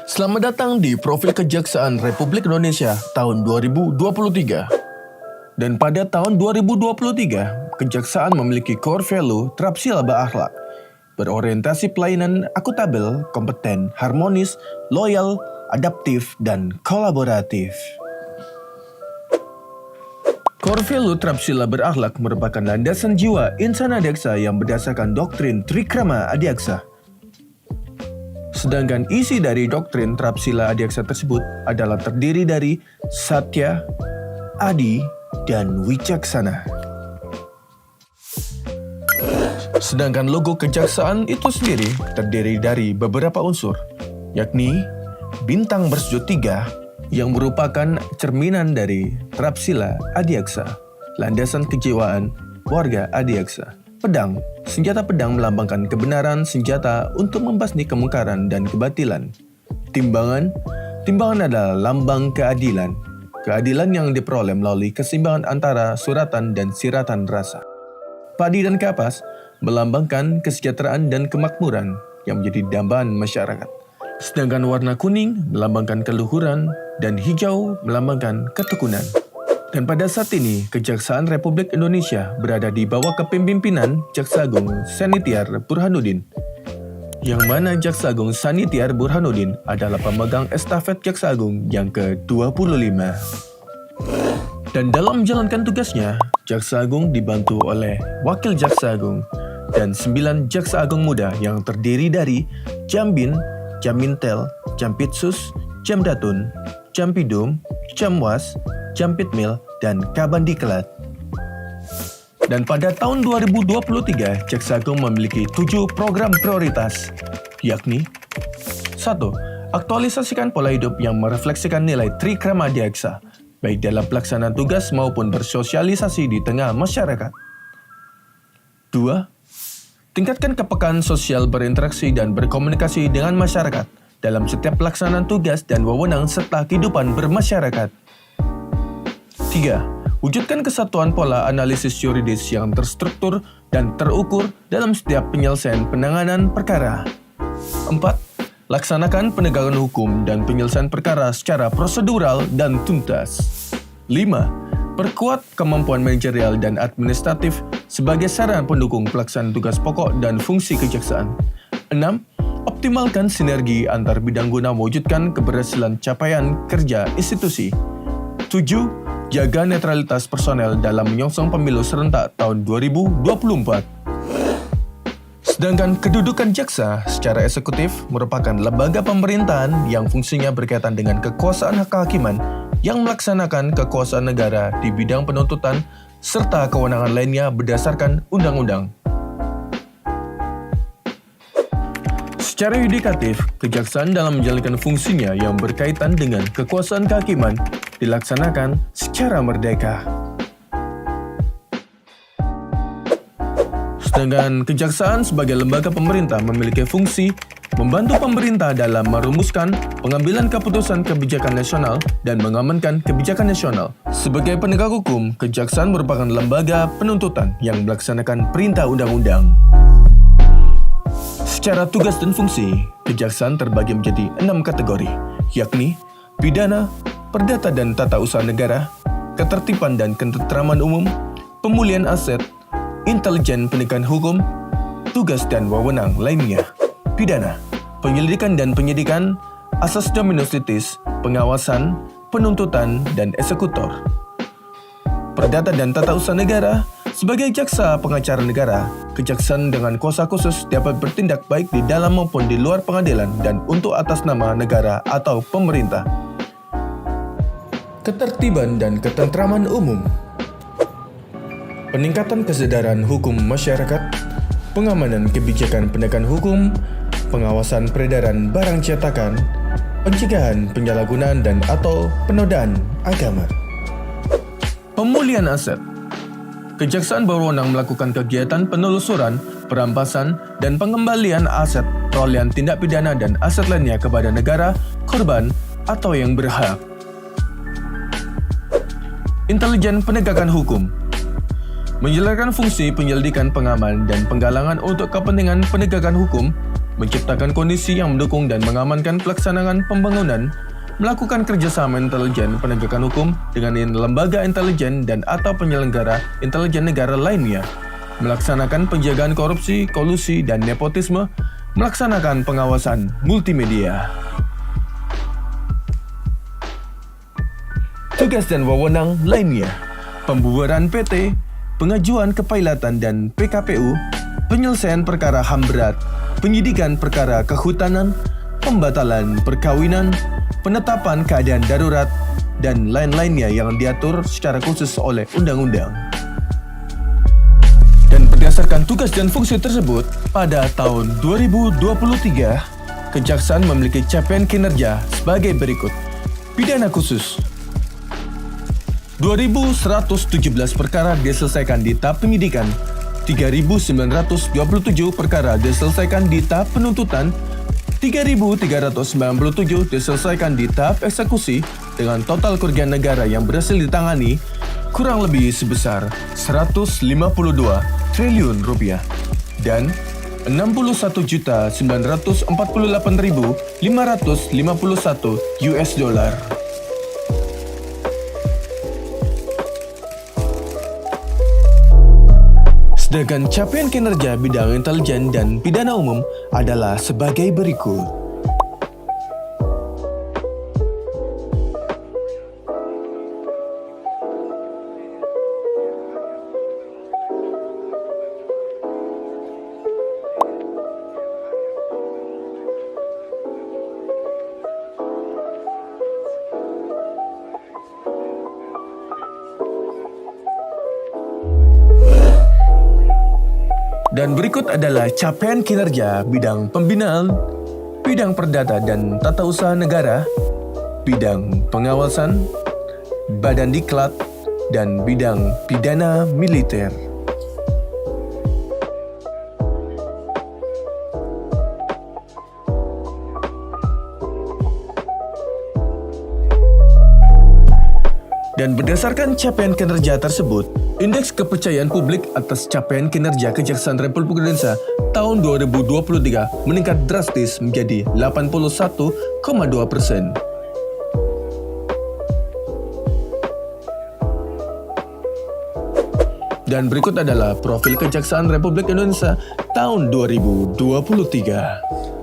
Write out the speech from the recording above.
Selamat datang di Profil Kejaksaan Republik Indonesia tahun 2023. Dan pada tahun 2023, Kejaksaan memiliki core value Thrapsila berakhlak, berorientasi pelayanan akuntabel, kompeten, harmonis, loyal, adaptif, dan kolaboratif. Core value Thrapsila berakhlak merupakan landasan jiwa insan adiaksa yang berdasarkan doktrin Trikrama Adiaksa. Sedangkan isi dari doktrin Thrapsila Adiaksa tersebut adalah terdiri dari Satya, Adi, dan Wicaksana. Sedangkan logo kejaksaan itu sendiri terdiri dari beberapa unsur, yakni bintang bersujud 3 yang merupakan cerminan dari Thrapsila Adiaksa, landasan kejiwaan warga Adiaksa. Pedang, senjata pedang melambangkan kebenaran senjata untuk membasmi kemungkaran dan kebatilan. Timbangan adalah lambang keadilan. Keadilan yang diperoleh melalui keseimbangan antara suratan dan siratan rasa. Padi dan kapas melambangkan kesejahteraan dan kemakmuran yang menjadi dambaan masyarakat. Sedangkan warna kuning melambangkan keluhuran dan hijau melambangkan ketekunan. Dan pada saat ini, Kejaksaan Republik Indonesia berada di bawah kepemimpinan Jaksa Agung Sanitiar Burhanuddin, yang mana Jaksa Agung Sanitiar Burhanuddin adalah pemegang estafet Jaksa Agung yang ke-25. Dan dalam menjalankan tugasnya, Jaksa Agung dibantu oleh Wakil Jaksa Agung dan 9 Jaksa Agung muda yang terdiri dari Jambin, Jamintel, Jampitsus, Jamdatun, Jampidum, Jamwas, Jampitmil, dan Kabandiklat. Dan pada tahun 2023, Jaksa Agung memiliki 7 program prioritas, yakni 1. Aktualisasikan pola hidup yang merefleksikan nilai Trikrama Adiaksa, baik dalam pelaksanaan tugas maupun bersosialisasi di tengah masyarakat. 2. Tingkatkan kepekaan sosial berinteraksi dan berkomunikasi dengan masyarakat dalam setiap pelaksanaan tugas dan wewenang serta kehidupan bermasyarakat. 3. Wujudkan kesatuan pola analisis yuridis yang terstruktur dan terukur dalam setiap penyelesaian penanganan perkara. 4. Laksanakan penegakan hukum dan penyelesaian perkara secara prosedural dan tuntas. 5. Perkuat kemampuan manajerial dan administratif sebagai sarana pendukung pelaksanaan tugas pokok dan fungsi kejaksaan. 6. Optimalkan sinergi antar bidang guna mewujudkan keberhasilan capaian kerja institusi. 7. Jaga netralitas personel dalam menyongsong pemilu serentak tahun 2024. Sedangkan kedudukan jaksa secara eksekutif merupakan lembaga pemerintahan yang fungsinya berkaitan dengan kekuasaan kehakiman yang melaksanakan kekuasaan negara di bidang penuntutan serta kewenangan lainnya berdasarkan undang-undang. Secara yudikatif, kejaksaan dalam menjalankan fungsinya yang berkaitan dengan kekuasaan kehakiman dilaksanakan secara merdeka. Sedangkan kejaksaan sebagai lembaga pemerintah memiliki fungsi membantu pemerintah dalam merumuskan pengambilan keputusan kebijakan nasional dan mengamankan kebijakan nasional. Sebagai penegak hukum, kejaksaan merupakan lembaga penuntutan yang melaksanakan perintah undang-undang. Secara tugas dan fungsi, kejaksaan terbagi menjadi 6 kategori, yakni pidana, perdata dan tata usaha negara, ketertiban dan ketentraman umum, pemulihan aset, intelijen penegakan hukum, tugas dan wewenang lainnya. Pidana, penyelidikan dan penyidikan, asas dominus litis, pengawasan, penuntutan, dan eksekutor. Perdata dan tata usaha negara, sebagai jaksa pengacara negara, kejaksaan dengan kuasa khusus dapat bertindak baik di dalam maupun di luar pengadilan dan untuk atas nama negara atau pemerintah. Ketertiban dan ketentraman umum, peningkatan kesadaran hukum masyarakat, pengamanan kebijakan penegakan hukum, pengawasan peredaran barang cetakan, pencegahan penyalahgunaan dan atau penodaan agama. Pemulihan aset, kejaksaan berwenang melakukan kegiatan penelusuran, perampasan, dan pengembalian aset perolehan tindak pidana dan aset lainnya kepada negara, korban, atau yang berhak. Intelijen penegakan hukum, menjalankan fungsi penyelidikan pengaman dan penggalangan untuk kepentingan penegakan hukum, menciptakan kondisi yang mendukung dan mengamankan pelaksanaan pembangunan, melakukan kerjasama intelijen penegakan hukum dengan lembaga intelijen dan atau penyelenggara intelijen negara lainnya, melaksanakan penjagaan korupsi, kolusi, dan nepotisme, melaksanakan pengawasan multimedia. Tugas dan wewenang lainnya: pembubaran PT, pengajuan kepailatan dan PKPU, penyelesaian perkara HAM berat, penyidikan perkara kehutanan, pembatalan perkawinan, penetapan keadaan darurat, dan lain-lainnya yang diatur secara khusus oleh undang-undang. Dan berdasarkan tugas dan fungsi tersebut, pada tahun 2023, Kejaksaan memiliki capaian kinerja sebagai berikut. Pidana khusus: 2.117 perkara diselesaikan di tahap penyidikan, 3.927 perkara diselesaikan di tahap penuntutan, 3.397 diselesaikan di tahap eksekusi dengan total kerugian negara yang berhasil ditangani kurang lebih sebesar 152 triliun rupiah dan 61.948.551 US dollar. Sedangkan capaian kinerja bidang intelijen dan pidana umum adalah sebagai berikut. Dan berikut adalah capaian kinerja bidang pembinaan, bidang perdata dan tata usaha negara, bidang pengawasan, badan diklat, dan bidang pidana militer. Dan berdasarkan capaian kinerja tersebut, indeks kepercayaan publik atas capaian kinerja Kejaksaan Republik Indonesia tahun 2023 meningkat drastis menjadi 81,2%. Dan berikut adalah profil Kejaksaan Republik Indonesia tahun 2023.